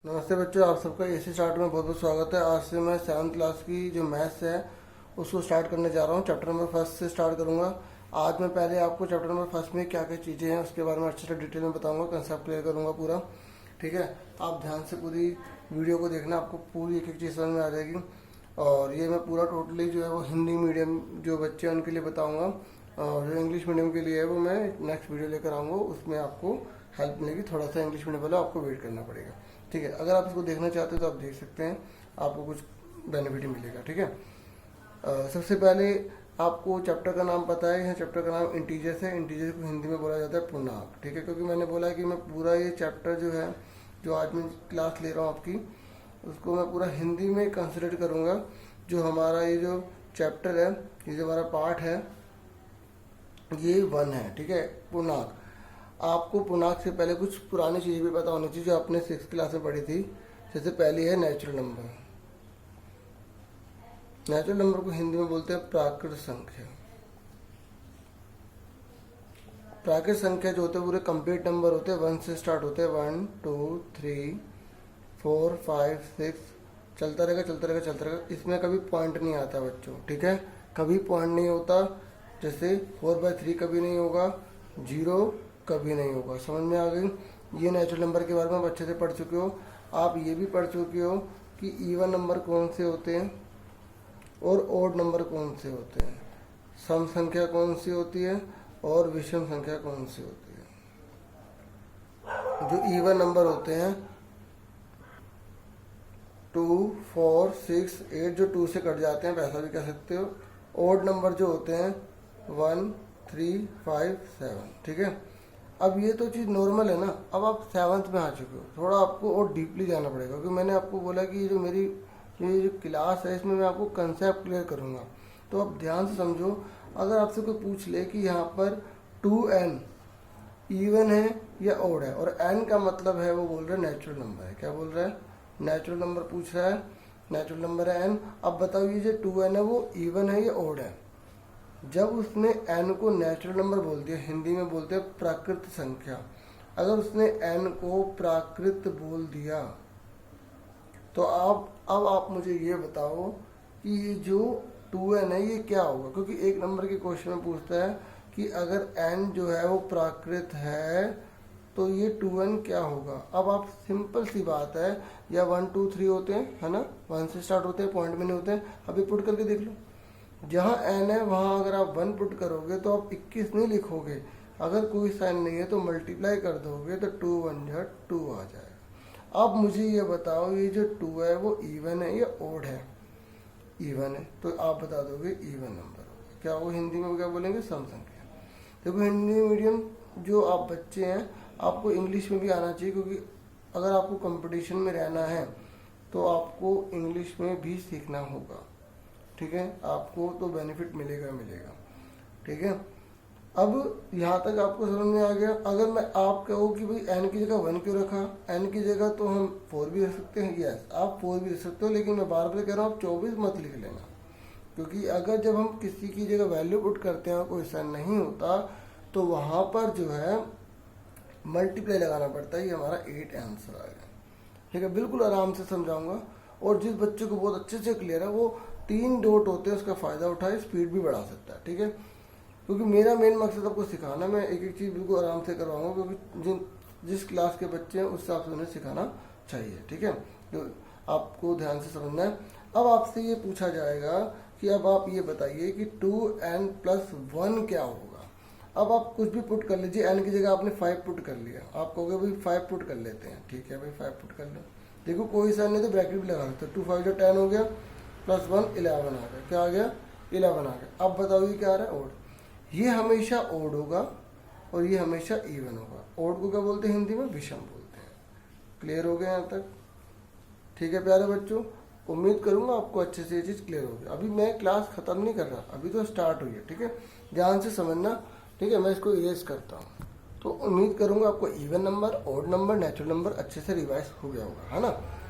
नमस्ते बच्चों, आप सबका एसी स्टार्ट में बहुत बहुत स्वागत है। आज से मैं 7th क्लास की जो मैथ्स है उसको स्टार्ट करने जा रहा हूँ। चैप्टर नंबर फर्स्ट से स्टार्ट करूँगा। आज मैं पहले आपको चैप्टर नंबर फर्स्ट में क्या क्या चीज़ें हैं उसके बारे में अच्छे से डिटेल में बताऊँगा, कंसेप्ट क्लियर करूँगा पूरा। ठीक है, आप ध्यान से पूरी वीडियो को देखना, आपको पूरी एक एक चीज़ समझ में आ जाएगी। और ये मैं पूरा टोटली जो है वो हिंदी मीडियम जो बच्चे हैं उनके लिए बताऊँगा, और जो इंग्लिश मीडियम के लिए है वो मैं नेक्स्ट वीडियो लेकर आऊँगा। उसमें आपको हेल्प मिलेगी। थोड़ा सा इंग्लिश मीडियम वाला आपको वेट करना पड़ेगा। ठीक है, अगर आप इसको देखना चाहते हो तो आप देख सकते हैं, आपको कुछ बेनिफिट ही मिलेगा। ठीक है, सबसे पहले आपको चैप्टर का नाम पता है। यह चैप्टर का नाम इंटीजर्स है। इंटीजर को हिंदी में बोला जाता है पूर्णांक। ठीक है, क्योंकि मैंने बोला कि मैं पूरा ये चैप्टर जो है, जो आज मैं क्लास ले रहा हूँ आपकी, उसको मैं पूरा हिंदी में कंसिडर करूँगा। जो हमारा ये जो चैप्टर है, ये जो हमारा पार्ट है, ये 1 है। ठीक है, पूर्णांक। आपको पूर्णांक से पहले कुछ पुरानी चीज़ें भी पता होनी चाहिए जो आपने 6th क्लास में पढ़ी थी। जैसे पहली है नेचुरल नंबर। नेचुरल नंबर को हिंदी में बोलते हैं प्राकृत संख्या। प्राकृत संख्या जो होते हैं पूरे कंप्लीट नंबर होते हैं, 1 से स्टार्ट होते हैं। 1 2 3 4 5 6 चलता रहेगा चलता रहेगा चलता रहेगा। इसमें कभी पॉइंट नहीं आता बच्चों। ठीक है, कभी पॉइंट नहीं होता। जैसे 4/3 कभी नहीं होगा, 0 कभी नहीं होगा। समझ में आ गई? ये नेचुरल नंबर के बारे में आप अच्छे से पढ़ चुके हो। आप ये भी पढ़ चुके हो कि इवन नंबर कौन से होते हैं और ओड नंबर कौन से होते हैं, सम संख्या कौन सी होती है और विषम संख्या कौन सी होती है। जो इवन नंबर होते हैं 2 4 6 8 जो 2 से कट जाते हैं, वैसा भी कह सकते हो। ओड नंबर जो होते हैं 1 3 5 7। ठीक है, अब ये तो चीज़ नॉर्मल है ना। अब आप 7th में आ चुके हो, थोड़ा आपको और डीपली जाना पड़ेगा। क्योंकि मैंने आपको बोला कि ये जो क्लास है इसमें मैं आपको कंसेप्ट क्लियर करूँगा। तो आप ध्यान से समझो। अगर आपसे कोई पूछ ले कि यहाँ पर 2n इवन है या ओड है, और n का मतलब है, वो बोल रहा है नेचुरल नंबर है। क्या बोल रहा है? नेचुरल नंबर पूछ रहा है। नेचुरल नंबर है n। अब बताओ ये जो 2n है वो इवन है या ओड है? जब उसने n को नेचुरल नंबर बोल दिया, हिंदी में बोलते हैं प्राकृत संख्या। अगर उसने n को प्राकृत बोल दिया तो अब आप मुझे ये बताओ कि ये जो 2n है ये क्या होगा। क्योंकि एक नंबर के क्वेश्चन में पूछता है कि अगर n जो है वो प्राकृत है तो ये 2n क्या होगा। अब आप सिंपल सी बात है, या 1 2 3 होते हैं, है ना, 1 से स्टार्ट होते हैं, पॉइंट में नहीं होते हैं। अभी पुट करके देख लो, जहाँ n है वहाँ अगर आप 1 पुट करोगे तो आप 21 नहीं लिखोगे। अगर कोई साइन नहीं है तो मल्टीप्लाई कर दोगे तो 2 1 जा 2 आ जाएगा। अब मुझे ये बताओ, ये जो 2 है वो इवन है या ओड है? इवन है, तो आप बता दोगे इवन नंबर होगा। क्या वो हिंदी में क्या बोलेंगे? सम संख्या। देखो, हिंदी मीडियम जो आप बच्चे हैं, आपको इंग्लिश में भी आना चाहिए। क्योंकि अगर आपको कंपटीशन में रहना है तो आपको इंग्लिश में भी सीखना होगा। ठीक है, आपको तो बेनिफिट मिलेगा मिलेगा। ठीक है, अब यहाँ तक आपको समझ में आ गया। अगर मैं आप कहूँ कि भाई n की जगह 1 क्यों रखा, n की जगह तो हम 4 भी रख सकते हैं। यस, आप 4 भी रख सकते हो, लेकिन मैं बार बार कह रहा हूँ आप 24 मत लिख लेना। क्योंकि अगर जब हम किसी की जगह वैल्यू पुट करते हैं कोई साइन नहीं होता तो वहाँ पर जो है मल्टीप्लाई लगाना पड़ता है। ये हमारा 8 आंसर आ गया। ठीक है, बिल्कुल आराम से समझाऊंगा। और जिस बच्चे को बहुत अच्छे से क्लियर है वो 3 डॉट होते हैं उसका फ़ायदा उठाए, स्पीड भी बढ़ा सकता है। ठीक है, क्योंकि मेरा मेन मकसद आपको सिखाना, मैं एक एक चीज़ बिल्कुल आराम से करवाऊंगा। क्योंकि जिस क्लास के बच्चे हैं उस हिसाब से उन्हें सिखाना चाहिए। ठीक है, तो आपको ध्यान से समझना है। अब आपसे ये पूछा जाएगा कि अब आप ये बताइए कि 2n + 1 क्या होगा। अब आप कुछ भी पुट कर लीजिए। n की जगह आपने 5 पुट कर लिया, आप कहोगे भाई 5 पुट कर लेते हैं। ठीक है भाई, 5 पुट कर लो। देखो कोई साइन नहीं तो ब्रैकेट भी लगा सकते हो। 2 5 जो 10 हो गया, +1 11 आ गया। क्या आ गया? 11 आ गया। अब बताओ ये क्या आ रहा है? ओड। ये हमेशा ओड होगा और ये हमेशा इवन होगा। ओड को क्या बोलते हैं हिंदी में? विषम बोलते हैं। क्लियर हो गया यहाँ तक? ठीक है प्यारे बच्चों, उम्मीद करूंगा आपको अच्छे से ये चीज़ क्लियर होगी। अभी मैं क्लास ख़त्म नहीं कर रहा, अभी तो स्टार्ट हुई है। ठीक है, ध्यान से समझना। ठीक है, मैं इसको इरेज करता हूँ। तो उम्मीद करूंगा आपको even number, odd number, natural number अच्छे से रिवाइज हो गया होगा, है ना,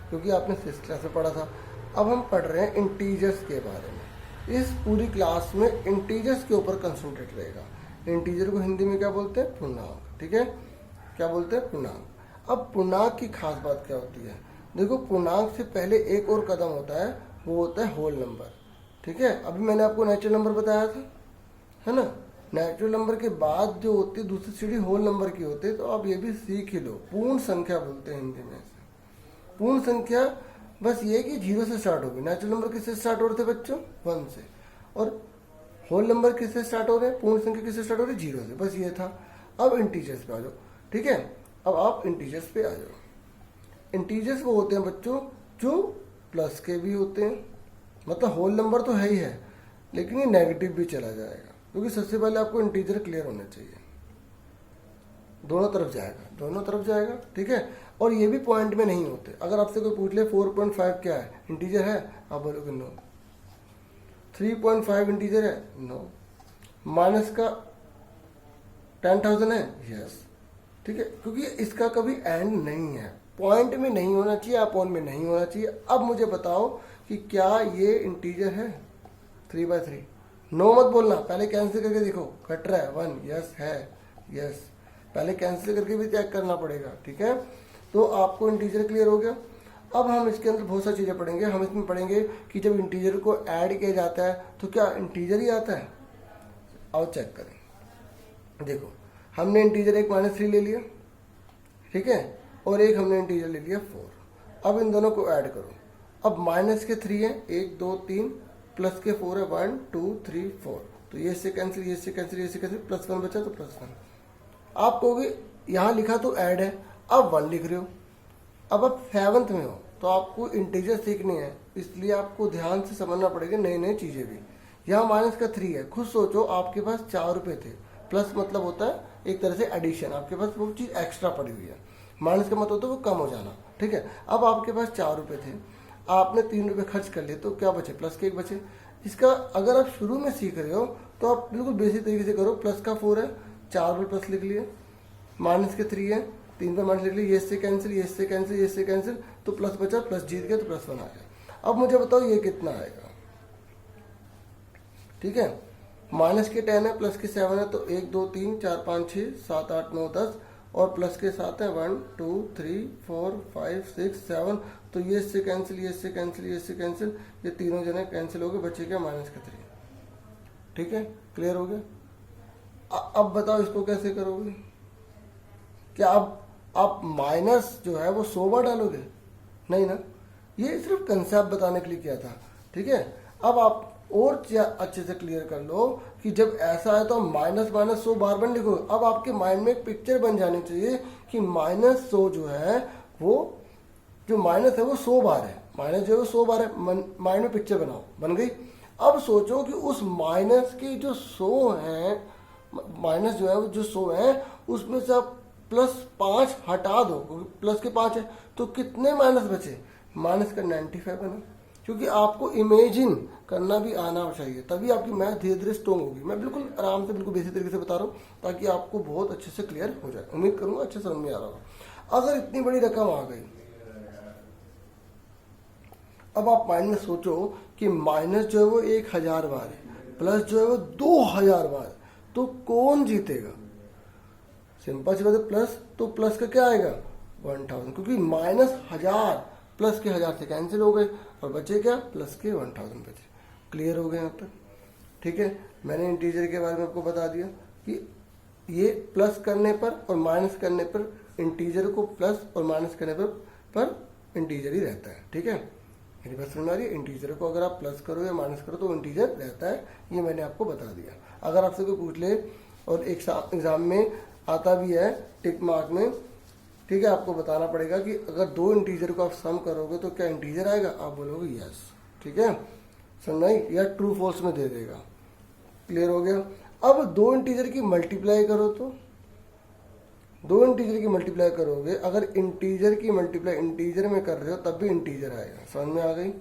क्योंकि आपने 6th क्लास में पढ़ा था। अब हम पढ़ रहे हैं इंटीजर्स के बारे में। इस पूरी क्लास में इंटीजर्स के ऊपर कंसंट्रेट रहेगा। इंटीजर को हिंदी में क्या बोलते हैं? पूर्णांक। ठीक है, क्या बोलते हैं? पूर्णांक। अब पूर्णांक की खास बात क्या होती है? देखो पूर्णांक से पहले एक और कदम होता है, वो होता है होल नंबर। ठीक है, अभी मैंने आपको नेचुरल नंबर बताया था, है ना। नेचुरल नंबर के बाद जो होती है दूसरी सीढ़ी होल नंबर की होती है, तो आप ये भी सीख ही लो। पूर्ण संख्या बोलते हैं हिंदी में इसे। पूर्ण संख्या बस ये कि 0 से स्टार्ट होगी। नेचुरल नंबर किससे स्टार्ट हो रहे थे बच्चों? 1 से। और होल नंबर किससे स्टार्ट हो रहे हैं? पूर्ण संख्या किससे स्टार्ट हो रही है? 0 से। बस ये था। अब इंटीजर्स पे आ जाओ। ठीक है, अब आप इंटीजर्स पे आ जाओ। इंटीजर्स वो होते हैं बच्चों जो प्लस के भी होते हैं, मतलब होल नंबर तो है ही है, लेकिन ये नेगेटिव भी चला जाएगा, क्योंकि सबसे पहले आपको इंटीजर क्लियर होना चाहिए। दोनों तरफ जाएगा, दोनों तरफ जाएगा। ठीक है, और ये भी पॉइंट में नहीं होते। अगर आपसे कोई पूछ ले 4.5 क्या है, इंटीजर है, आप बोलोगे नो। 3.5 इंटीजर है, नो। माइनस का 10,000 है, यस। ठीक है, क्योंकि इसका कभी एंड नहीं है, पॉइंट में नहीं होना चाहिए, अपॉन में नहीं होना चाहिए। अब मुझे बताओ कि क्या ये इंटीजर है? 3/3। नो मत बोलना, पहले कैंसिल करके देखो, कट रहा है 1, यस है, यस। पहले कैंसिल करके भी चेक करना पड़ेगा। ठीक है, तो आपको इंटीजर क्लियर हो गया। अब हम इसके अंदर बहुत सारी चीज़ें पढ़ेंगे। हम इसमें पढ़ेंगे कि जब इंटीजर को ऐड किया जाता है तो क्या इंटीजर ही आता है? आओ चेक करें। देखो, हमने इंटीजर एक -3 ले लिया, ठीक है, और एक हमने इंटीजर ले लिया 4। अब इन दोनों को ऐड करो। अब माइनस के 3 है, 1 2 3, प्लस के 4 है, 1 2 3 4। तो ये से कैंसिल, ये से कैंसिल, ये से कैंसिल, +1 बचा तो +1। आप कहोगे यहाँ लिखा तो ऐड है, अब 1 लिख रहे हो। अब आप 7th में हो, तो आपको इंटीजर सीखनी है, इसलिए आपको ध्यान से समझना पड़ेगा नई नई चीज़ें भी। यहाँ माइनस का 3 है, खुद सोचो आपके पास 4 रुपये थे। प्लस मतलब होता है एक तरह से एडिशन, आपके पास वो चीज़ एक्स्ट्रा पड़ी हुई है। माइनस का मतलब होता है वो कम हो जाना। ठीक है, अब आपके पास 4 रुपये थे, आपने 3 रुपये खर्च कर लिए, तो क्या बचे? प्लस के 1 बचे। इसका अगर आप शुरू में सीख रहे हो तो आप बिल्कुल बेसिक तरीके से करो। प्लस का 4 है, 4 पर प्लस लिख लिए, माइनस के 3 है, 3 पर माइनस लिख लिए, ये से कैंसिल, ये से कैंसिल, ये से कैंसिल, तो प्लस बचा, प्लस जीत गया तो +1 आ गया। अब मुझे बताओ ये कितना आएगा? ठीक है, माइनस के 10 है, प्लस के 7 है, तो 1 2 3 4 5 6 7 8 9 10, और प्लस के 7 है, 1 2 3 4 5 6 7, तो ये से कैंसिल, ये से कैंसिल, ये से कैंसिल, ये तीनों जने कैंसिल हो गए, बचे क्या? माइनस के 3। ठीक है, क्लियर हो गया। अब बताओ इसको कैसे करोगे? क्या आप माइनस जो है वो 100 बार डालोगे? नहीं ना, ये सिर्फ कंसेप्ट बताने के लिए किया था। ठीक है, अब आप और अच्छे से क्लियर कर लो कि जब ऐसा है तो माइनस 100 बार बार लिखो। अब आपके माइंड में एक पिक्चर बन जानी चाहिए कि -100 जो है वो, जो माइनस है वो 100 बार है, माइनस जो है वो 100 बार है। माइंड में पिक्चर बनाओ, बन गई। अब सोचो कि उस माइनस के जो 100 हैं, माइनस जो है वो जो 100 है, उसमें से आप +5 हटा दो, प्लस के 5 है, तो कितने माइनस बचे? माइनस का 95 बना। क्योंकि आपको इमेजिन करना भी आना चाहिए, तभी आपकी मैथ धीरे धीरे स्ट्रॉन्ग होगी। मैं बिल्कुल आराम से, बिल्कुल बेसिक तरीके से बता रहा हूँ, ताकि आपको बहुत अच्छे से क्लियर हो जाए। उम्मीद करूंगा अच्छे समझ में आ रहा होगा। अगर इतनी बड़ी रकम आ गई, अब आप माइंड में सोचो कि माइनस जो है वो 1000 बार है, प्लस जो है वो 2000 बार, तो कौन जीतेगा? सिंपल सी बात है, प्लस तो प्लस का क्या आएगा? 1000, क्योंकि -1000 प्लस के 1000 से कैंसिल हो गए और बचे क्या? प्लस के 1000 बचे। क्लियर हो गए यहाँ तक? ठीक है, मैंने इंटीजर के बारे में आपको बता दिया कि ये प्लस करने पर और माइनस करने पर इंटीजर को प्लस और माइनस करने पर इंटीजर ही रहता है। ठीक है, मेरी बात समझ आ रही है? इंटीजर को अगर आप प्लस करो या माइनस करो तो इंटीजर रहता है, ये मैंने आपको बता दिया। अगर आपसे कोई पूछ ले, और एग्जाम में आता भी है टिक मार्क में, ठीक है, आपको बताना पड़ेगा कि अगर 2 इंटीजर को आप सम करोगे तो क्या इंटीजर आएगा? आप बोलोगे यस। ठीक है, समझ आई? या ट्रू फॉल्स में दे देगा। क्लियर हो गया? अब 2 इंटीजर की मल्टीप्लाई करो, तो 2 इंटीजर की मल्टीप्लाई करोगे, अगर इंटीजर की मल्टीप्लाई इंटीजर में कर रहे हो तब भी इंटीजर आएगा। समझ में आ गई?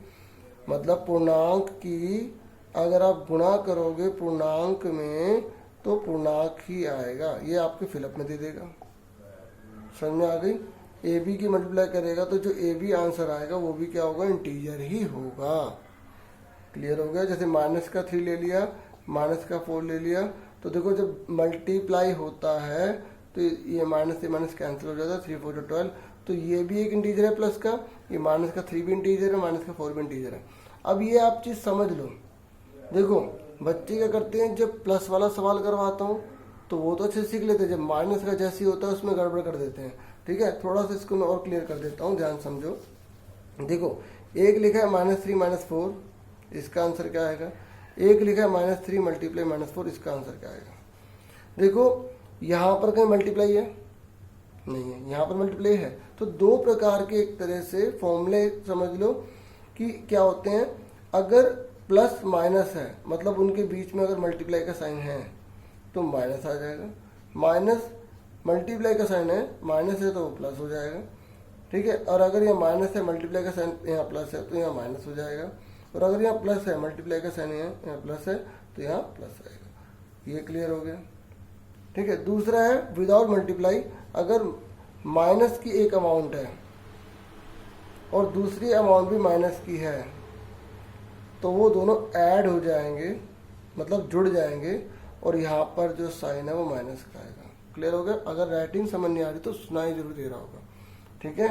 मतलब पूर्णांक की अगर आप गुणा करोगे पूर्णांक में तो पूर्णांक ही आएगा, ये आपके फिलअप में दे देगा। समझ में आ गई? ए बी की मल्टीप्लाई करेगा तो जो ए बी आंसर आएगा वो भी क्या होगा? इंटीजर ही होगा। क्लियर हो गया? जैसे माइनस का 3 ले लिया, माइनस का 4 ले लिया, तो देखो जब मल्टीप्लाई होता है तो ये माइनस से माइनस कैंसिल हो जाता है, 3 4 12, तो ये भी एक इंटीजर है प्लस का, ये माइनस का 3 भी इंटीजर है, माइनस का 4 भी इंटीजर है। अब ये आप चीज़ समझ लो। देखो बच्चे क्या करते हैं, जब प्लस वाला सवाल करवाता हूँ तो वो तो अच्छे से सीख लेते हैं, जब माइनस का जैसे ही होता है उसमें गड़बड़ कर देते हैं। ठीक है, थोड़ा सा इसको मैं और क्लियर कर देता हूँ, ध्यान समझो। देखो एक लिखा है -3 - 4, इसका आंसर क्या आएगा। एक लिखा है -3 × -4, इसका आंसर क्या आएगा। देखो यहाँ पर कहीं मल्टीप्लाई है नहीं है, यहाँ पर मल्टीप्लाई है। तो दो प्रकार के एक तरह से फॉर्मूले समझ लो कि क्या होते हैं। अगर प्लस माइनस है मतलब उनके बीच में अगर मल्टीप्लाई का साइन है तो माइनस आ जाएगा, माइनस मल्टीप्लाई का साइन है, माइनस है तो वो प्लस हो जाएगा। ठीक है, और अगर यहाँ माइनस है मल्टीप्लाई का साइन यहाँ प्लस है तो यहाँ माइनस हो जाएगा, और अगर यहाँ प्लस है मल्टीप्लाई का साइन यहाँ प्लस है तो यहाँ प्लस आएगा। ये क्लियर हो गया। ठीक है, दूसरा है विदाउट मल्टीप्लाई। अगर माइनस की एक अमाउंट है और दूसरी अमाउंट भी माइनस की है तो वो दोनों ऐड हो जाएंगे, मतलब जुड़ जाएंगे, और यहाँ पर जो साइन है वो माइनस का आएगा। क्लियर हो गया। अगर राइटिंग समझ नहीं आ रही तो सुनाई जरूर दे रहा होगा। ठीक है,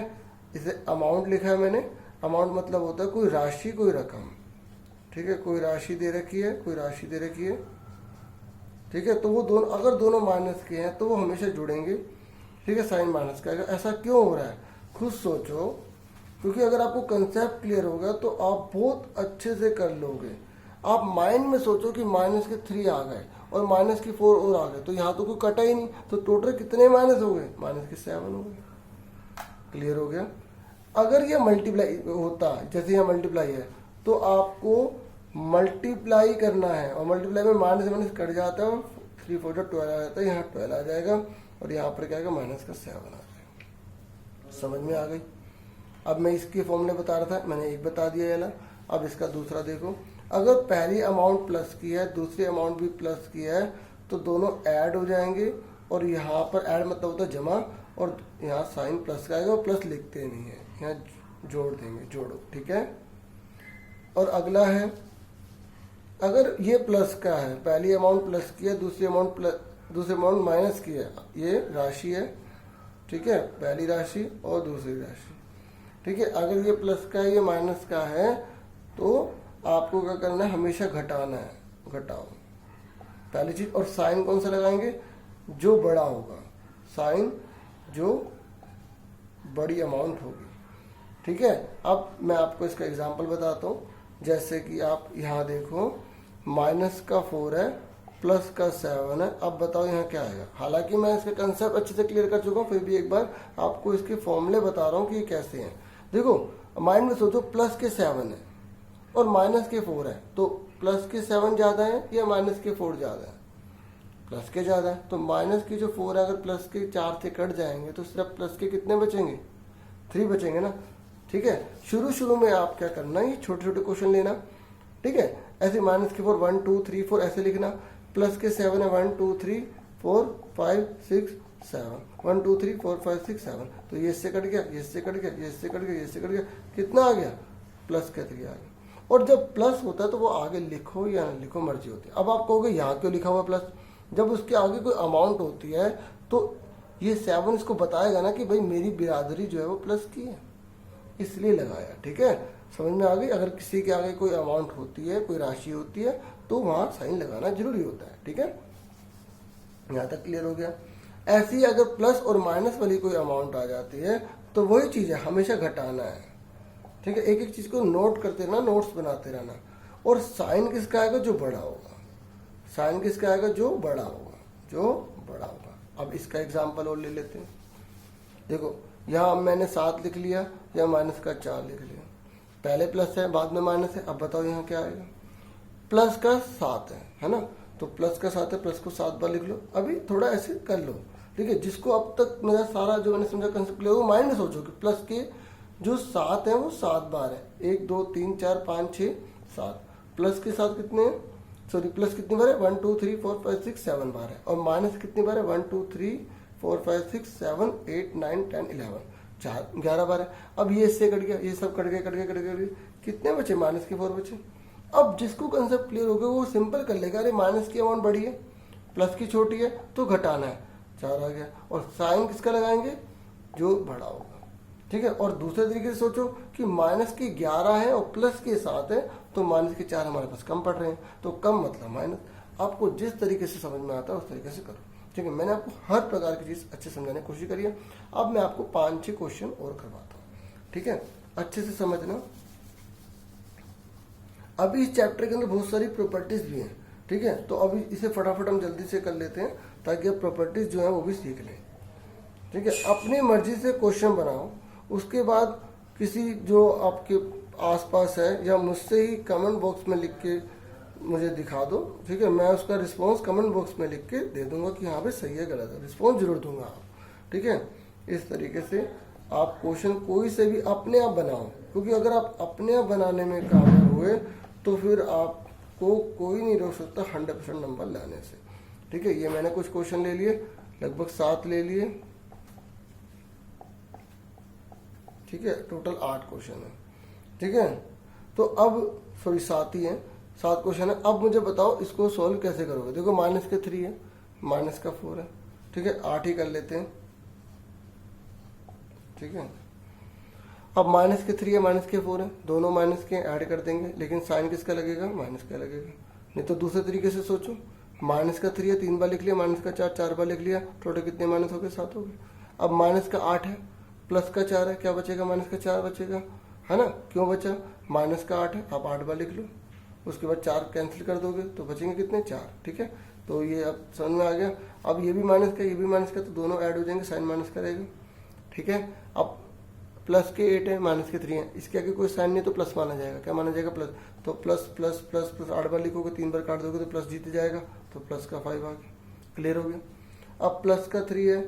इसे अमाउंट लिखा है मैंने। अमाउंट मतलब होता है कोई राशि, कोई रकम। ठीक है, कोई राशि दे रखी है, कोई राशि दे रखी है। ठीक है, तो वो दोनों अगर दोनों माइनस के हैं तो वो हमेशा जुड़ेंगे। ठीक है, साइन माइनस का आएगा। ऐसा क्यों हो रहा है खुद सोचो, क्योंकि अगर आपको कंसेप्ट क्लियर होगा तो आप बहुत अच्छे से कर लोगे। आप माइंड में सोचो कि माइनस के 3 आ गए और माइनस की 4 और आ गए, तो यहाँ तो कोई कटा ही नहीं, तो टोटल कितने माइनस हो गए, माइनस के 7 हो गए। क्लियर हो गया। अगर ये मल्टीप्लाई होता, जैसे यहाँ मल्टीप्लाई है, तो आपको मल्टीप्लाई करना है, और मल्टीप्लाई में माइनस माइनस कट जाता है, 3 4 12 आ जाता है, यहाँ 12 आ जाएगा, और यहाँ पर क्या आएगा, माइनस का 7 आ जाएगा। समझ में आ गई। अब मैं इसके फॉर्मूले बता रहा था, मैंने एक बता दिया वाला। अब इसका दूसरा देखो, अगर पहली अमाउंट प्लस की है, दूसरी अमाउंट भी प्लस की है, तो दोनों ऐड हो जाएंगे, और यहाँ पर ऐड मतलब होता है जमा, और यहाँ साइन प्लस का आएगा, और प्लस लिखते नहीं है, यहाँ जोड़ देंगे, जोड़ो। ठीक है, और अगला है, अगर ये प्लस का है, पहली अमाउंट प्लस की है, दूसरी अमाउंट माइनस की है, ये राशि है। ठीक है, पहली राशि और दूसरी राशि। ठीक है, अगर ये प्लस का है, ये माइनस का है, तो आपको क्या करना है, हमेशा घटाना है, घटाओ पहली चीज। और साइन कौन सा लगाएंगे, जो बड़ा होगा, साइन जो बड़ी अमाउंट होगी। ठीक है, अब मैं आपको इसका एग्जांपल बताता हूँ। जैसे कि आप यहाँ देखो, माइनस का 4 है, प्लस का 7 है। अब बताओ यहाँ क्या आएगा। हालांकि मैं इसका कंसेप्ट अच्छे से क्लियर कर चुका हूँ, फिर भी एक बार आपको इसके फॉर्मूले बता रहा हूँ कि ये कैसे हैं। देखो माइंड में सोचो, प्लस के 7 है और माइनस के 4 है, तो प्लस के 7 ज़्यादा है या माइनस के 4 ज़्यादा है, प्लस के ज़्यादा है। तो माइनस की जो 4 है, अगर प्लस के 4 से कट जाएंगे तो सिर्फ प्लस के कितने बचेंगे, 3 बचेंगे ना। ठीक है, शुरू में आप क्या करना, ये छोटे छोटे क्वेश्चन लेना। ठीक है, ऐसे माइनस के 4 1 2 3 4 ऐसे लिखना, प्लस के 7 है 1 2 3 4 5 6 7, 1 2 3 4 5 6 7, तो ये इससे कट गया, ये इससे कट गया, ये इससे कट गया, ये इससे कट गया, कितना आ गया, प्लस का 3 आ गया। और जब प्लस होता है तो वो आगे लिखो या ना लिखो, मर्जी होती है। अब आप कहोगे यहाँ क्यों लिखा हुआ प्लस, जब उसके आगे कोई अमाउंट होती है तो ये 7 इसको बताएगा ना कि भाई मेरी बिरादरी जो है वो प्लस की है, इसलिए लगाया। ठीक है, समझ में आ गई। अगर किसी के आगे कोई अमाउंट होती है, कोई राशि होती है, तो वहाँ साइन लगाना जरूरी होता है। ठीक है, यहाँ तक क्लियर हो गया। ऐसे ही अगर प्लस और माइनस वाली कोई अमाउंट आ जाती है तो वही चीज़ है, हमेशा घटाना है। ठीक है, एक एक चीज़ को नोट करते रहना, नोट्स बनाते रहना। और साइन किसका आएगा, जो बड़ा होगा, साइन किसका आएगा, जो बड़ा होगा, जो बड़ा होगा। अब इसका एग्जाम्पल और ले लेते हैं। देखो यहाँ मैंने 7 लिख लिया, या माइनस का 4 लिख लिया, पहले प्लस है बाद में माइनस है। अब बताओ यहाँ क्या आएगा, प्लस का 7 है ना, तो प्लस का 7 है, प्लस को 7 बार लिख लो। अभी थोड़ा ऐसे कर लो। ठीक है, जिसको अब तक मेरा सारा जो मैंने समझा कंसेप्ट क्लियर हो, माइंड में सोचो कि प्लस के जो 7 है वो 7 बार है, 1 2 3 4 5 6 7। प्लस के 7 कितने हैं, सॉरी प्लस कितनी बार है, 1 2 3 4 5 6 7 बार है। और माइनस कितनी बार है, 1 2 3 4 5 6 7 8 9 10 11, 11 बार है। अब ये इससे कट गया, ये सब कट गए, कितने बचे, माइनस के 4 बचे। अब जिसको कंसेप्ट क्लियर हो गया वो सिंपल कर लेगा, अरे माइनस की अमाउंट बड़ी है, प्लस की छोटी है, तो घटाना है, 4 आ गया। और साइन किसका लगाएंगे, जो बड़ा होगा। ठीक है। और दूसरे तरीके से सोचो कि माइनस के 11 है और प्लस के 7 है, तो माइनस के 4 हमारे पास कम पड़ रहे हैं, तो कम मतलब माइनस। आपको जिस तरीके से समझ में आता है उस तरीके से करो, ठीक है। मैंने आपको हर प्रकार की चीज़ अच्छे समझाने की कोशिश करी है। अब मैं आपको 5-6 क्वेश्चन और करवाता हूँ, ठीक है, अच्छे से समझना। अभी इस चैप्टर के अंदर बहुत सारी प्रॉपर्टीज भी हैं, ठीक है, तो अभी इसे फटाफट हम जल्दी से कर लेते हैं ताकि आप प्रॉपर्टीज जो है वो भी सीख लें, ठीक है। अपनी मर्जी से क्वेश्चन बनाओ, उसके बाद किसी जो आपके आसपास है या मुझसे ही कमेंट बॉक्स में लिख के मुझे दिखा दो, ठीक है। मैं उसका रिस्पांस कमेंट बॉक्स में लिख के दे दूंगा कि हाँ भाई सही है गलत है, रिस्पांस जरूर दूंगा आप, ठीक है। इस तरीके से आप क्वेश्चन कोई से भी अपने आप बनाओ, क्योंकि अगर आप अपने आप बनाने में कामयाब हुए तो फिर आपको कोई नहीं रोक सकता 100% नंबर लाने से, ठीक है। ये मैंने कुछ क्वेश्चन ले लिए, लगभग 7 ले लिए, ठीक है, टोटल 8 क्वेश्चन है, ठीक है। तो अब सॉरी 7 ही है, 7 क्वेश्चन है। अब मुझे बताओ इसको सॉल्व कैसे करोगे। देखो माइनस के 3 है, माइनस का 4 है, ठीक है, 8 ही कर लेते हैं, ठीक है। अब माइनस के 3 है, माइनस के 4 है, दोनों माइनस के ऐड कर देंगे, लेकिन साइन किसका लगेगा, माइनस का लगेगा। नहीं तो दूसरे तरीके से सोचो, माइनस का 3 है, 3 बार लिख लिया, माइनस का 4 4 बार लिख लिया, टोटल कितने माइनस हो गए, 7 हो गए। अब माइनस का 8 है, प्लस का 4 है, क्या बचेगा, माइनस का 4 बचेगा, है ना। क्यों बचा, माइनस का 8 है, आप 8 बार लिख लो, उसके बाद 4 कैंसिल कर दोगे तो बचेंगे कितने, 4, ठीक है। तो ये अब समझ में आ गया। अब ये भी माइनस का, ये भी माइनस का, तो दोनों ऐड हो जाएंगे, साइन माइनस का रहेगा, ठीक है। अब प्लस के 8 है, माइनस के 3 है, इसके आगे कोई साइन नहीं तो प्लस माना जाएगा, क्या माना जाएगा, प्लस। तो प्लस प्लस प्लस प्लस 8 बार लिखोगे, 3 बार काट दोगे तो प्लस जीत जाएगा, तो प्लस का 5 आ गया, क्लियर हो गया। अब प्लस का 3 है,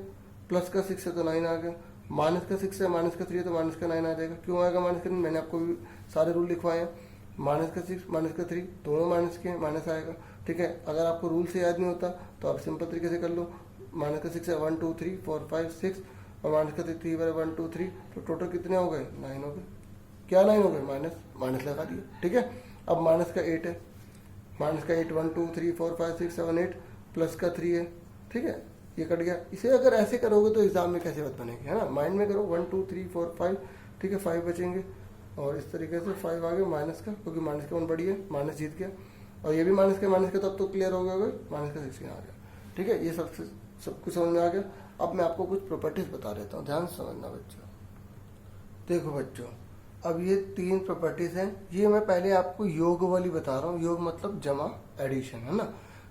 प्लस का 6 है तो 9 आ गया, माइनस का 6 है, माइनस का 3 है तो माइनस का 9 आ जाएगा। क्यों आएगा माइनस का 9, मैंने आपको भी सारे रूल लिखवाए हैं। माइनस का 6 माइनस का 3 दोनों माइनस के, माइनस आएगा, ठीक है। अगर आपको रूल से याद नहीं होता तो आप सिंपल तरीके से कर लो। माइनस का 6 है, 1 2 3 4 5 6, और माइनस का 3 बार 1 2 3, तो टोटल कितने हो गए, 9 हो गए। क्या 9 हो गए, माइनस, माइनस लगा दिया, ठीक है। अब माइनस का 8 है, माइनस का 8 1 2 3 4 5 6 7 8, प्लस का 3 है, ठीक है, ये कट गया। इसे अगर ऐसे करोगे तो एग्जाम में कैसे बात बनेगी, है ना। माइंड में करो, 1 2 3 4 5, ठीक है, 5 बचेंगे, और इस तरीके से 5 आ गए माइनस का, क्योंकि माइनस का 1 बढ़ी है, माइनस जीत गया, और ये भी माइनस का, तब तो क्लियर हो गया, माइनस का 16 आ गया, ठीक है। ये सब कुछ समझ में आ गया। अब मैं आपको कुछ प्रॉपर्टीज बता देता हूँ, ध्यान से समझना बच्चों। देखो बच्चों, अब ये 3 प्रॉपर्टीज हैं, ये मैं पहले आपको योग वाली बता रहा हूँ। योग मतलब जमा, एडिशन, है ना।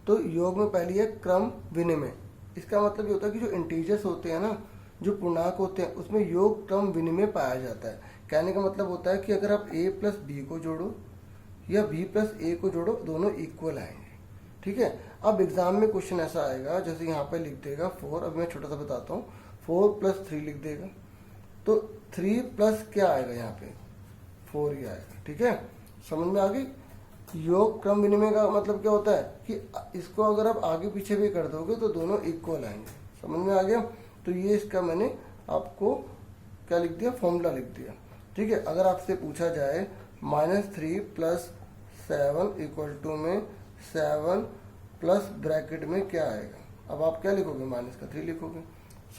तो योग में पहली है क्रम विनिमय। इसका मतलब ये होता है कि जो इंटीजर्स होते हैं ना, जो पूर्णांक होते हैं, उसमें योग क्रम विनिमय पाया जाता है। कहने का मतलब होता है कि अगर आप a प्लस बी को जोड़ो या b प्लस ए को जोड़ो, दोनों इक्वल आएंगे, ठीक है। अब एग्जाम में क्वेश्चन ऐसा आएगा, जैसे यहाँ पे लिख देगा 4, अब मैं छोटा सा बताता हूँ, 4 प्लस 3 लिख देगा, तो 3 प्लस क्या आएगा, यहाँ पे 4 ही आएगा, ठीक है। समझ में आ गई। योग क्रम विनिमय का मतलब क्या होता है कि इसको अगर आप आगे पीछे भी कर दोगे तो दोनों इक्वल आएंगे, समझ में आ गया। तो ये इसका मैंने आपको क्या लिख दिया, फॉर्मूला लिख दिया, ठीक है। अगर आपसे पूछा जाए -3 प्लस 7 इक्वल टू में 7 प्लस ब्रैकेट में क्या आएगा, अब आप क्या लिखोगे, माइनस का 3 लिखोगे,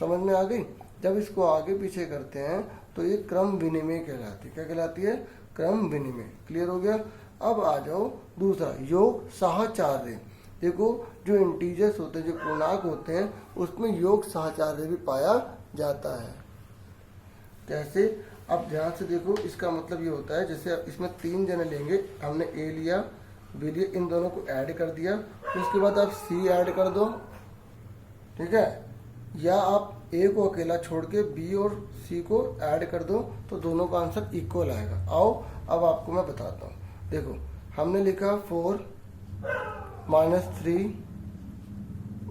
समझ में आ गई। जब इसको आगे पीछे करते हैं तो ये क्रम विनिमय कहलाती है, क्या कहलाती है, क्रम विनिमय, क्लियर हो गया। अब आ जाओ दूसरा, योग साहचर्य। देखो जो इंटीजर्स होते हैं, जो पूर्णांक होते हैं, उसमें योग साहचर्य भी पाया जाता है। कैसे, अब ध्यान से देखो, इसका मतलब ये होता है, जैसे इसमें 3 जने लेंगे, हमने ए लिया, बी लिया, इन दोनों को ऐड कर दिया, तो उसके बाद आप सी ऐड कर दो, ठीक है, या आप ए को अकेला छोड़ के बी और सी को ऐड कर दो, तो दोनों का आंसर इक्वल आएगा। आओ अब आपको मैं बताता हूँ। देखो हमने लिखा 4 -3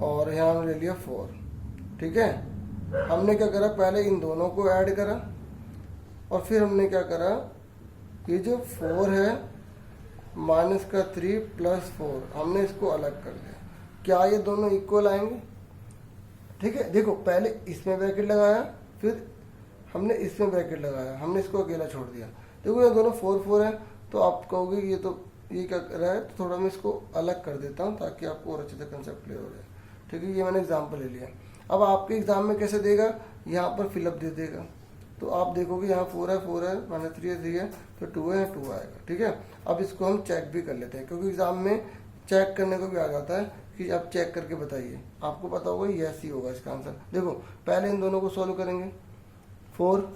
और यहाँ हमने ले लिया 4, ठीक है। हमने क्या करा, पहले इन दोनों को ऐड करा, और फिर हमने क्या करा, ये जो 4 है -3 प्लस 4, हमने इसको अलग कर दिया। क्या ये दोनों इक्वल आएंगे, ठीक है। देखो पहले इसमें ब्रैकेट लगाया, फिर हमने इसमें ब्रैकेट लगाया, हमने इसको अकेला छोड़ दिया। देखो ये दोनों 4 4 है, तो आप कहोगे ये तो ये क्या कर रहा है, तो थोड़ा मैं इसको अलग कर देता हूँ ताकि आपको और अच्छे से कंसेप्ट क्लियर हो जाए, ठीक है। ये मैंने एग्जाम्पल ले लिया। अब आपके एग्जाम में कैसे देगा, यहाँ पर फिलअप दे देगा, तो आप देखोगे यहाँ 4 है माइनस 3 है 3 है, तो 2 है 2 आएगा। ठीक है, अब इसको हम चेक भी कर लेते हैं, क्योंकि एग्जाम में चेक करने को भी आ जाता है कि आप चेक करके बताइए। आपको पता होगा यस ही होगा इसका आंसर। देखो पहले इन दोनों को सॉल्व करेंगे। 4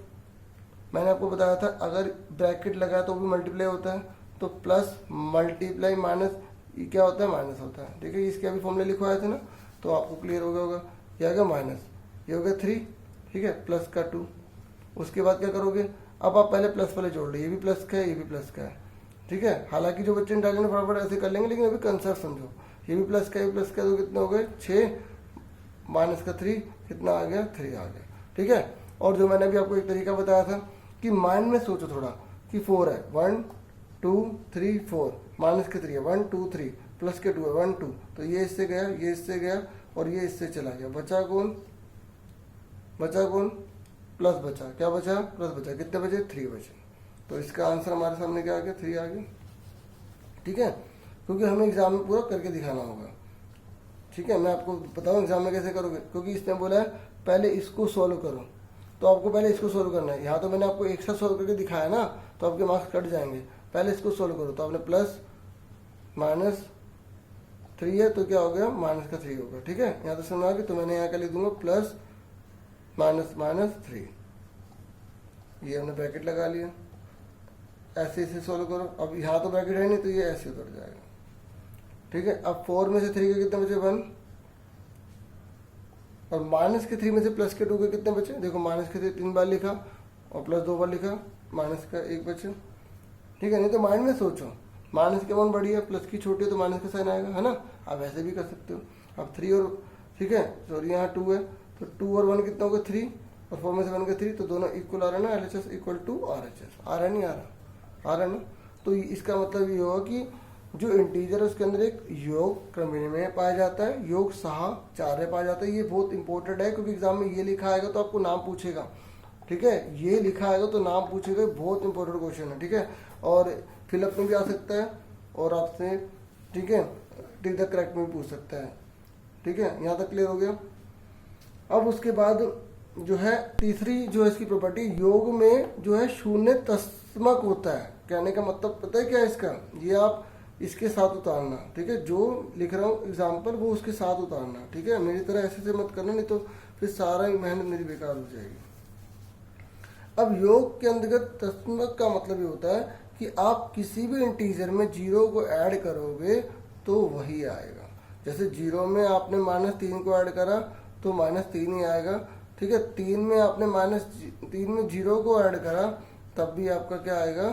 मैंने आपको बताया था अगर ब्रैकेट लगा तो भी मल्टीप्लाई होता है, तो प्लस मल्टीप्लाई माइनस ये क्या होता है, माइनस होता है। ठीक है, इसके अभी फॉर्मूले लिखवाए थे ना, तो आपको क्लियर हो गया होगा। ये आ गया माइनस, ये हो गया 3, ठीक है, प्लस का 2। उसके बाद क्या करोगे, अब आप पहले प्लस वाले जोड़ लो, ये भी प्लस का है ये भी प्लस का है। ठीक है, हालांकि जो बच्चे इंटेलिजेंट फटाफट ऐसे कर लेंगे, लेकिन अभी कंसेप्ट समझो। ये भी प्लस का ये भी प्लस का, तो कितने हो गए 6, माइनस का 3 कितना आ गया 3 आ गया। ठीक है, और जो मैंने अभी आपको एक तरीका बताया था कि माइंड में सोचो थोड़ा कि 4 है 1 2 3 4, माइनस के 3 है 1 2 3, प्लस के 2 है 1 2, तो ये इससे गया ये इससे गया और ये इससे चला गया। बचा कौन, बचा कौन, प्लस बचा, क्या बचा प्लस बचा, कितने बचे 3 बचे। तो इसका आंसर हमारे सामने क्या आ गया 3 आ गया। ठीक है, क्योंकि हमें एग्जाम में पूरा करके दिखाना होगा। ठीक है, मैं आपको बताऊं एग्जाम में कैसे करोगे, क्योंकि इसने बोला है पहले इसको सॉल्व करो, तो आपको पहले इसको सॉल्व करना है। यहाँ तो मैंने आपको एक साथ सॉल्व करके दिखाया ना, तो आपके मार्क्स कट जाएंगे। पहले इसको सॉल्व करो, तो आपने प्लस माइनस 3 है तो क्या हो गया माइनस का 3 होगा। ठीक है, यहाँ तो समझ आ गया, तो मैंने यहाँ क्या लिख दूंगा प्लस माइनस माइनस 3, ये हमने ब्रैकेट लगा लिया। ऐसे इसे सॉल्व करो, अब यहाँ तो ब्रैकेट है नहीं तो ये ऐसे उतर जाएगा। ठीक है, अब 4 में से 3 के कितने बचे 1, और माइनस के 3 में से प्लस के 2 के कितने बचे, देखो माइनस के 3 बार लिखा और प्लस 2 बार लिखा, माइनस का 1 बचे। ठीक है, नहीं तो माइंड में सोचो, माइनस के 1 बड़ी है प्लस की छोटी है तो माइनस का साइन आएगा, है ना। आप ऐसे भी कर सकते हो। अब 3 और ठीक है सॉरी यहाँ 2 है, तो 2 और 1 कितना होगा 3, और 4 में से 1 का 3, तो दोनों इक्वल आ रहा है ना, LHS इक्वल टू RHS आ रहा है, नहीं आ रहा ना। तो इसका मतलब ये होगा कि जो इंटीजर है उसके अंदर एक योग क्रमविनिमय में पाया जाता है, योग साहचर्य पाया जाता है। ये बहुत इंपॉर्टेंट है, क्योंकि एग्जाम में ये लिखा आएगा तो आपको नाम पूछेगा। ठीक है, ये लिखा आएगा तो नाम पूछेगा, बहुत इंपॉर्टेंट क्वेश्चन है। ठीक है, और फिलअप में भी आ सकता है और आपसे ठीक है टिक द करेक्ट में भी पूछ सकता है। ठीक है, यहाँ तक क्लियर हो गया। अब उसके बाद जो है तीसरी जो है इसकी प्रॉपर्टी, योग में जो है शून्य तस्मक होता है। कहने का मतलब पता है क्या है इसका, ये आप इसके साथ उतारना। ठीक है, जो लिख रहा हूँ एग्जाम्पल वो उसके साथ उतारना। ठीक है, मेरी तरह ऐसे से मत करना, नहीं तो फिर सारा मेहनत मेरी बेकार हो जाएगी। अब योग के अंतर्गत तस्मक का मतलब ये होता है कि आप किसी भी इंटीजर में 0 को ऐड करोगे तो वही आएगा। जैसे 0 में आपने -3 को ऐड करा तो -3 ही आएगा। ठीक है, 3 में आपने -3 में 0 को ऐड करा तब भी आपका क्या आएगा,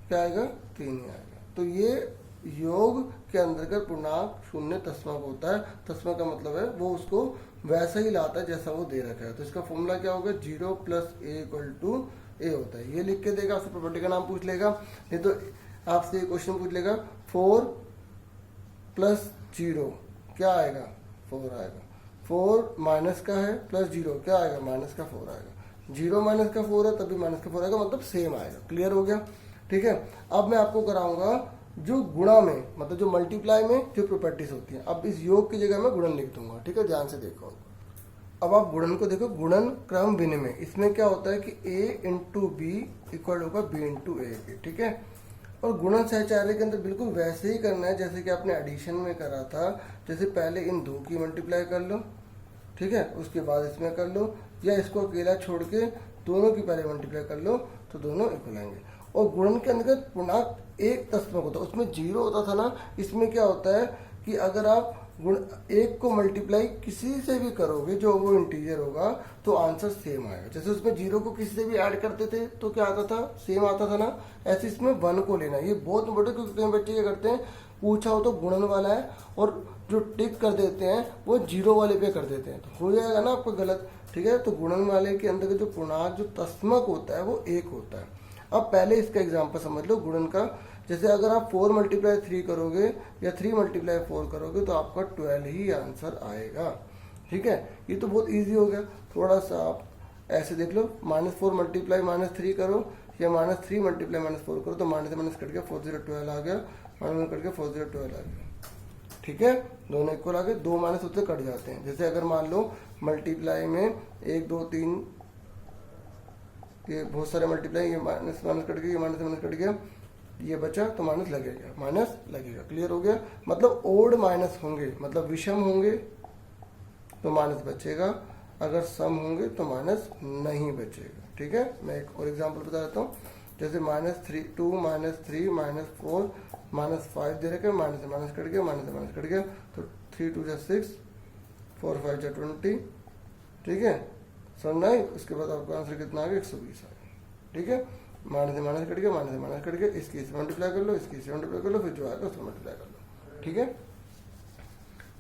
क्या आएगा 3 ही आएगा। तो ये योग के अंतर्गत पूर्णांक शून्य तस्मक होता है। तस्मक का मतलब है वो उसको वैसा ही लाता है जैसा वो दे रखा है। तो इसका फॉर्मूला क्या होगा, 0 + a = a होता है। ये लिख के देगा, आपसे प्रॉपर्टी का नाम पूछ लेगा, नहीं तो आपसे एक क्वेश्चन पूछ लेगा 4 + 0 क्या आएगा 4 आएगा। 4 माइनस का है प्लस 0 क्या आएगा माइनस का 4 आएगा। 0 माइनस का 4 है तभी माइनस का 4 आएगा, मतलब सेम आएगा। क्लियर हो गया। ठीक है, अब मैं आपको कराऊंगा जो गुणा में, मतलब जो मल्टीप्लाई में जो प्रॉपर्टीज होती हैं। अब इस योग की जगह मैं गुणन लिख दूंगा। ठीक है, ध्यान से देखो। अब आप गुणन को देखो, गुणन क्रम विनिमय। इसमें क्या होता है कि a × b इक्वल होगा b × a। ठीक है, और गुणन सहचार्य के अंदर बिल्कुल वैसे ही करना है जैसे कि आपने एडिशन में करा था। जैसे पहले इन 2 की मल्टीप्लाई कर लो, ठीक है, उसके बाद इसमें कर लो, या इसको अकेला छोड़ के दोनों की पहले मल्टीप्लाई कर लो तो दोनों इक्वल आएंगे। और गुणन के अंतर्गत पूर्णांक एक तस्मक होता है, उसमें 0 होता था ना। इसमें क्या होता है कि अगर आप गुण 1 को मल्टीप्लाई किसी से भी करोगे जो वो इंटीजर होगा तो आंसर सेम आएगा। जैसे उसमें 0 को किसी से भी ऐड करते थे तो क्या आता था, सेम आता था ना। ऐसे इसमें 1 को लेना, ये बहुत इंपॉर्टेंट, क्योंकि कई बच्चे क्या करते हैं, पूछा हो तो गुणन वाला है और जो टिक कर देते हैं वो 0 वाले पे कर देते हैं, तो हो जाएगा ना आपका गलत। ठीक है, तो गुणन वाले के अंदर जो पूर्णांक जो तस्मक होता है वो 1 होता है। अब पहले इसका एग्जाम्पल समझ लो गुणन का। जैसे अगर आप 4 × 3 करोगे या 3 × 4 करोगे तो आपका 12 ही आंसर आएगा। ठीक है, ये तो बहुत इजी हो गया। थोड़ा सा आप ऐसे देख लो, -4 × -3 करो या -3 × -4 करो तो माइनस से माइनस कट गया 4 0 12 आ गया, माइनस कट गया 4 0 12 आ गया। ठीक है, दोनों इक्वल आ गए, 2 माइनस उससे कट जाते हैं। जैसे अगर मान लो मल्टीप्लाई में 1 2 3 ये बहुत सारे मल्टीप्लाई, ये माइनस माइनस कट गया, ये माइनस माइनस कट गया, ये बचा तो माइनस लगेगा, माइनस लगेगा। क्लियर हो गया। मतलब ओड माइनस होंगे, मतलब विषम होंगे तो माइनस बचेगा, अगर सम होंगे तो माइनस नहीं बचेगा। ठीक है, मैं एक और एग्जांपल बता देता हूँ। जैसे -2 -3 -4 -5 दे रखे, माइनस से माइनस कट गया, माइनस से माइनस कट गया, तो 3 2 6, 4 5 20। ठीक है, समझ आई। उसके बाद आपका आंसर कितना आ गया, 120 आ गया। ठीक है, माइनस से माइनस कट गया, माइनस से माइनस कट गया, इसकी इससे मल्टीप्लाई कर लो, इसकी इससे मल्टीप्लाई कर लो, फिर जो आएगा उसको मल्टीप्लाई कर लो। ठीक है,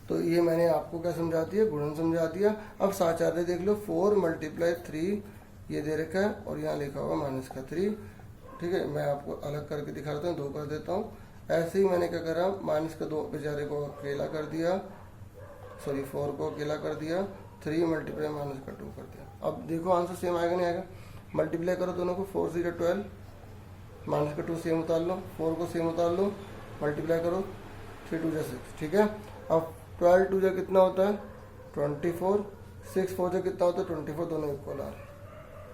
तो ये मैंने आपको क्या समझा दिया, गुणन समझा दिया। अब साचार्य देख लो, 4 × 3 ये दे रखा है और यहाँ लिखा होगा -3। ठीक है, मैं आपको अलग करके दिखा देता हूँ, 2 कर देता हूँ। ऐसे ही मैंने क्या करा, -2 बेचारे को अकेला कर दिया, सॉरी 4 को अकेला कर दिया, 3 × -2 कर दिया। अब देखो आंसर सेम आएगा नहीं आएगा, मल्टीप्लाई करो दोनों को, 4 × 12, -2 सेम उतार लो, 4 को सेम उतार लो, मल्टीप्लाई करो, 3 2 6। ठीक है, अब 12 2 कितना होता है 24, 6 4 कितना होता है 24, दोनों इक्वल आ रहे हैं।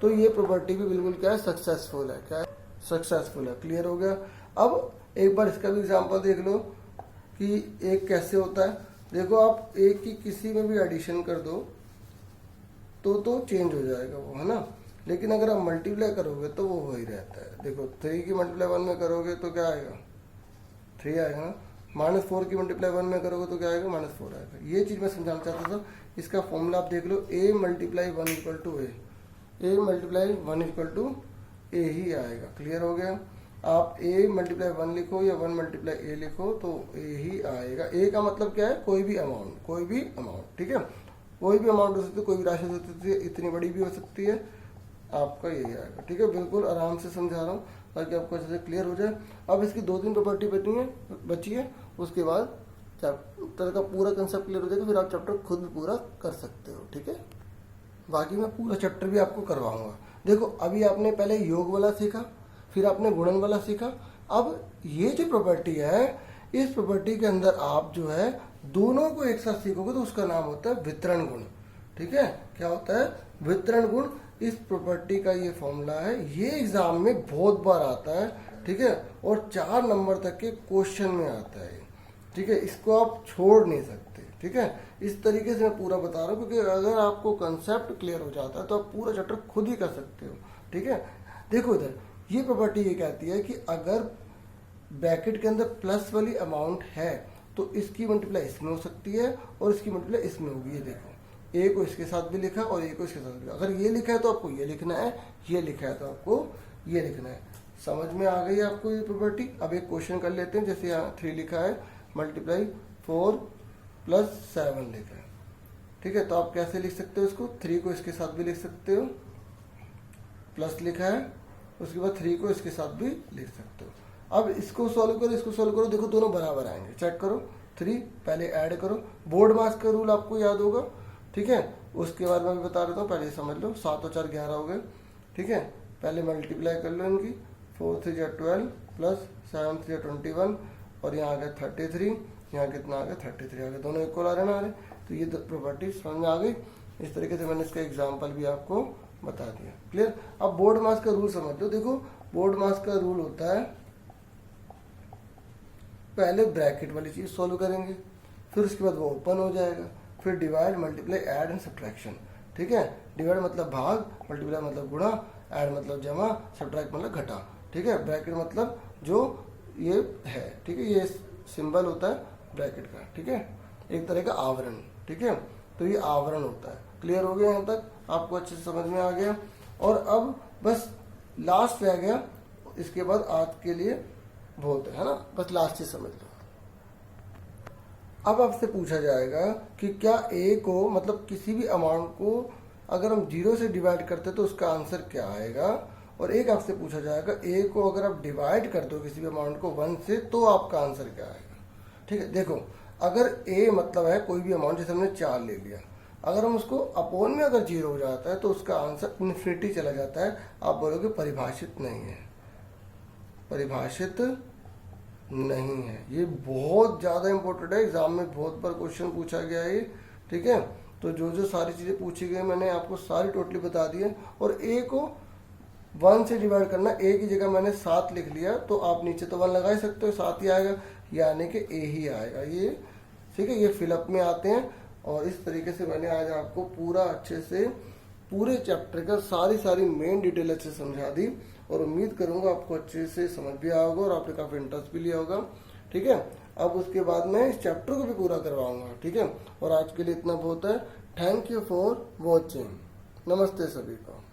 तो ये प्रॉपर्टी भी बिल्कुल क्या है, सक्सेसफुल है। क्या है, सक्सेसफुल है। क्लियर हो गया। अब एक बार इसका भी एग्जांपल देख लो कि एक कैसे होता है। देखो आप एक की किसी में भी एडिशन कर दो तो चेंज हो जाएगा वो, है ना। लेकिन अगर आप मल्टीप्लाई करोगे तो वो वही रहता है। देखो 3 की मल्टीप्लाई 1 में करोगे तो क्या आएगा, 3 आएगा ना। -4 की मल्टीप्लाई 1 में करोगे तो क्या आएगा, -4 आएगा। ये चीज मैं समझाना चाहता था। इसका फॉर्मूला आप देख लो, a × 1 = a, a × 1 = a ही आएगा। क्लियर हो गया। आप a × 1 लिखो या 1 × a लिखो तो a ही आएगा। a का मतलब क्या है, कोई भी अमाउंट। ठीक है, कोई भी अमाउंट हो सकती है, कोई भी राशि हो सकती है, इतनी बड़ी भी हो सकती है, आपका यही आएगा। ठीक है, बिल्कुल आराम से समझा रहा हूँ ताकि आपको अच्छे से क्लियर हो जाए। अब इसकी 2-3 प्रॉपर्टी बची है, उसके बाद चैप्टर का पूरा कंसेप्ट क्लियर हो जाएगा, फिर आप चैप्टर खुद भी पूरा कर सकते हो। ठीक है, बाकी मैं पूरा चैप्टर भी आपको करवाऊंगा। देखो अभी आपने पहले योग वाला सीखा, फिर आपने गुणन वाला सीखा। अब ये जो प्रॉपर्टी है, इस प्रॉपर्टी के अंदर आप जो है दोनों को एक साथ सीखोगे तो उसका नाम होता है वितरण गुण। ठीक है, क्या होता है, वितरण गुण। इस प्रॉपर्टी का ये फॉर्मूला है, ये एग्जाम में बहुत बार आता है। ठीक है, और 4 नंबर तक के क्वेश्चन में आता है। ठीक है, इसको आप छोड़ नहीं सकते। ठीक है, इस तरीके से मैं पूरा बता रहा हूँ, क्योंकि अगर आपको कंसेप्ट क्लियर हो जाता है तो आप पूरा चैप्टर खुद ही कर सकते हो। ठीक है, देखो इधर ये प्रॉपर्टी ये कहती है कि अगर ब्रैकेट के अंदर प्लस वाली अमाउंट है तो इसकी मल्टीप्लाई इसमें हो सकती है और इसकी मल्टीप्लाई इसमें होगी। ये देखो, ए को इसके साथ भी लिखा और ए को इसके साथ भी लिखा। अगर ये लिखा है तो आपको ये लिखना है, ये लिखा है तो आपको ये लिखना है। समझ में आ गई आपको ये प्रॉपर्टी। अब एक क्वेश्चन कर लेते हैं। जैसे यहाँ 3 लिखा है, मल्टीप्लाई 4 + 7 लिखा है। ठीक है, तो आप कैसे लिख सकते हो इसको, 3 को इसके साथ भी लिख सकते हो, प्लस लिखा है, उसके बाद 3 को इसके साथ भी लिख सकते हो। अब इसको सॉल्व करो, इसको सॉल्व करो, देखो दोनों बराबर आएंगे। चेक करो, 3 पहले ऐड करो, बोर्ड मास का रूल आपको याद होगा। ठीक है, उसके बाद मैं बता देता हूँ, पहले समझ लो। 7 और 4 11 हो गए। ठीक है, पहले मल्टीप्लाई कर लो इनकी, 4 3 12 + 7 3 21 और यहाँ आ गया 33, यहाँ कितना आ गया 33 आ गया, दोनों इक्वल आ रहे ना आ रहे। तो ये प्रॉपर्टी समझ में आ गई। इस तरीके से मैंने इसका एग्जाम्पल भी आपको बता दिया। क्लियर। अब बोर्ड मास का रूल समझ लो। देखो बोर्ड मास का रूल होता है, पहले ब्रैकेट वाली चीज सॉल्व करेंगे, फिर उसके बाद वो ओपन हो जाएगा, फिर divide multiply add and subtraction. ठीक है, डिवाइड मतलब भाग, मल्टीप्लाई मतलब गुणा, ऐड मतलब जमा, सब्ट्रैक्ट मतलब घटा। ठीक है, ब्रैकेट मतलब जो ये है। ठीक है, ये सिंबल होता है ब्रैकेट का। ठीक है, एक तरह का आवरण। ठीक है, तो ये आवरण होता है। क्लियर हो गया यहाँ तक, आपको अच्छे से समझ में आ गया। और अब बस लास्ट रह गया, इसके बाद आज के लिए बहुत है ना, बस लास्ट चीज समझ लो। अब आपसे पूछा जाएगा कि क्या ए को, मतलब किसी भी अमाउंट को अगर हम 0 से डिवाइड करते तो उसका आंसर क्या आएगा। और एक आपसे पूछा जाएगा ए को अगर आप डिवाइड कर दो किसी भी अमाउंट को 1 से तो आपका आंसर क्या आएगा। ठीक है, देखो अगर ए मतलब है कोई भी अमाउंट, जैसे हमने 4 ले लिया, अगर हम उसको अपोन में अगर 0 हो जाता है तो उसका आंसर इन्फिनिटी चला जाता है। आप बोलोगे परिभाषित नहीं है, परिभाषित नहीं है। ये बहुत ज़्यादा इंपॉर्टेंट है, एग्जाम में बहुत बार क्वेश्चन पूछा गया है। ठीक है, तो जो जो सारी चीज़ें पूछी गई मैंने आपको सारी टोटली बता दी है। और ए को 1 से डिवाइड करना, ए की जगह मैंने 7 लिख लिया तो आप नीचे तो 1 लगा ही सकते हो, 7 ही आएगा, यानी कि ए ही आएगा ये। ठीक है, ये फिलअप में आते हैं। और इस तरीके से मैंने आज आपको पूरा अच्छे से पूरे चैप्टर का सारी मेन डिटेल अच्छे से समझा दी, और उम्मीद करूंगा आपको अच्छे से समझ भी आया होगा और आपने काफी इंटरेस्ट भी लिया होगा। ठीक है, अब उसके बाद मैं इस चैप्टर को भी पूरा करवाऊंगा। ठीक है, और आज के लिए इतना बहुत है। Thank you for watching. नमस्ते सभी को।